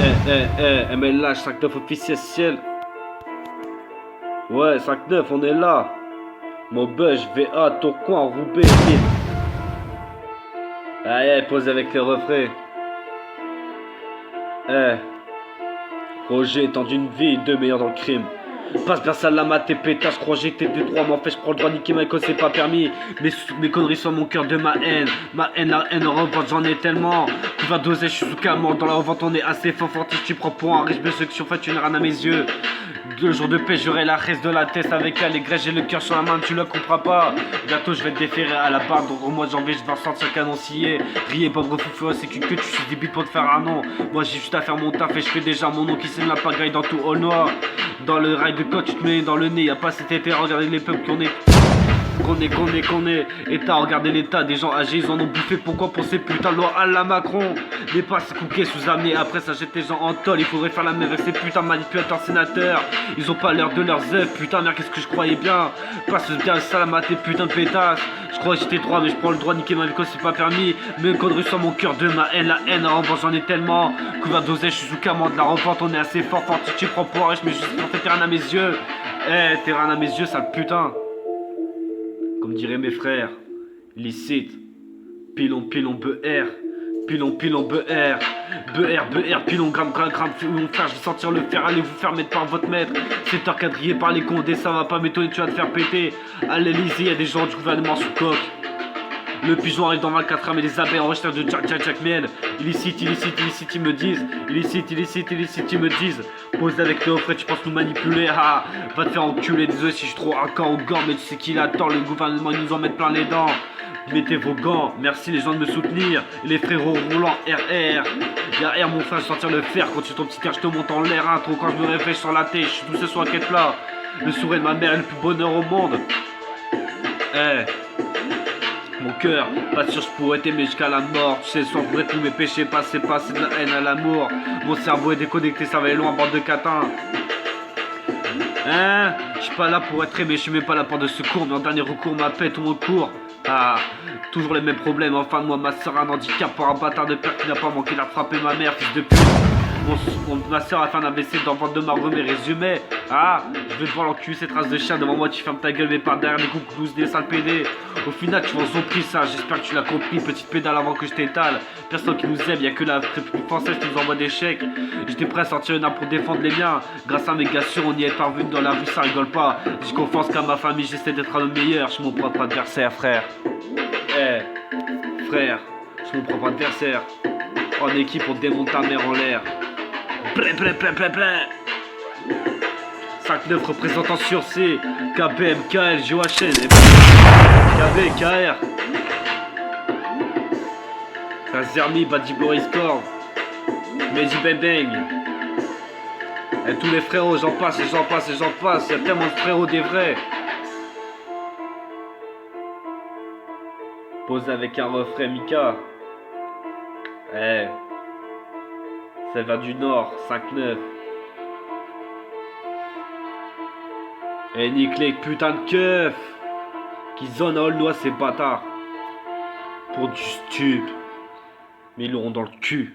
MLH 5-9 officiel. Ouais, 5-9, on est là. Mon Bush, VA, Tourcoing, Roubaix, Lille. Allez, pose avec les refrains. Roger étant d'une vie, deux meilleurs dans le crime. Passe bien ça la mat et pétasse, crois j'étais de droit, mais en fait je prends le droit de niquer ma cause, c'est pas permis. Mes conneries sont mon cœur de ma haine, la haine en revente j'en ai tellement. Tu vas doser, je suis sous camant, dans la revente on est assez fort, fortiche, tu prends pour un riche, mais ce que tu fais tu n'as rien à mes yeux. Le jour de paix j'aurai la reste de la tête avec elle, les grèches j'ai le cœur sur la main, tu le comprends pas. Bientôt je vais te déférer à la barre, donc au mois de janvier je vais ressortir canoncier. Riez pauvre foufou, c'est que tu suis débile pour te faire un nom. Moi j'ai juste à faire mon taf et je fais déjà mon nom qui sème la pagaille dans tout hall noir. Dans le rail de coach tu te mets dans le nez, y'a pas cet été, regardez les peuples qu'on est. Qu'on est, et t'as regardé l'état des gens âgés, ils en ont bouffé, pourquoi pour ces putains de lois à la Macron. Les passes cookies sous-amenés, après ça jette les gens en tôle, il faudrait faire la même avec ces putains de manipulateurs sénateurs. Ils ont pas l'air de leurs œufs, putain merde qu'est-ce que je croyais bien. Passe bien ça à tes putains de pétasses. Je crois que j'étais droit mais je prends le droit de niquer ma vie quand c'est pas permis. Mais conneries sur mon cœur de ma haine, la haine en revanche j'en ai tellement. Couvert d'oseille, je suis sous camant de la revente, on est assez fort, tu prends pour un riche, mais juste pour faire rien à mes yeux. T'es rien à mes yeux, sale putain. Comme diraient mes frères, licite, pilon, BR, pilon, BR, pilon, gramme, pilon, faire, je vais sentir le fer, allez vous faire mettre par votre maître, c'est encadré par les condés, ça va pas m'étonner, tu vas te faire péter, à l'Elysée, y'a des gens du gouvernement sous coque. Le pigeon arrive dans 24 heures mais les abeilles en recherche de Jack Miel. Illicite, ils me disent. Illicite, ils me disent. Pose avec Léo Fred, tu penses nous manipuler. Ah, va te faire enculer, désolé si je suis trop hardcore au gant, mais tu sais qu'il attend, le gouvernement ils nous en met plein les dents. Mettez vos gants, merci les gens de me soutenir. Et les frérots roulants RR. Derrière mon frère, je sortir le fer. Quand tu es ton petit cœur, je te monte en l'air. Trop quand je me réveille sur la tête, je suis tout ce soir quête là. Le sourire de ma mère est le plus bonheur au monde. Mon cœur, pas sûr je pourrais t'aimer jusqu'à la mort. Tu sais, sans vrai tous mes péchés, passer de la haine à l'amour. Mon cerveau est déconnecté, ça va aller loin, bande de catins. Je suis pas là pour être aimé, je suis même pas là pour de secours. Mais en dernier recours, ma paix, tout mon cours. Ah, toujours les mêmes problèmes. Enfin, moi, ma soeur a un handicap pour un bâtard de père qui n'a pas manqué de frapper ma mère, fils de pute. Ma soeur a fait un AVC dans le ventre de ma mes résumés. Ah, je vais te voir l'enculé cette race de chien. Devant moi, tu fermes ta gueule, mais par derrière les coups clous des sales PD. Au final, tu m'en ont pris ça. J'espère que tu l'as compris. Petite pédale avant que je t'étale. Personne qui nous aime, y'a que la République française qui nous envoie des chèques. J'étais prêt à sortir une arme pour défendre les miens. Grâce à mes gars sûrs, on y est parvenu dans la rue, ça rigole pas. J'ai confiance qu'à ma famille, j'essaie d'être un homme meilleur. Je suis mon propre adversaire, frère. Frère, je suis mon propre adversaire. En équipe, on démonte ta mère en l'air. 5-9 représentant sur C, KBM, KL, JOHN, KB, KR. Zermi, Badi Boris Korn, Mehdi Bang. Et tous les frérots, j'en passe, y'a tellement de frérots des vrais. Pose avec un refrain Mika. Ça va du nord, 5-9. Et nique les putains de keufs qui zone à Aulnois ces bâtards. Pour du stup. Mais ils l'auront dans le cul.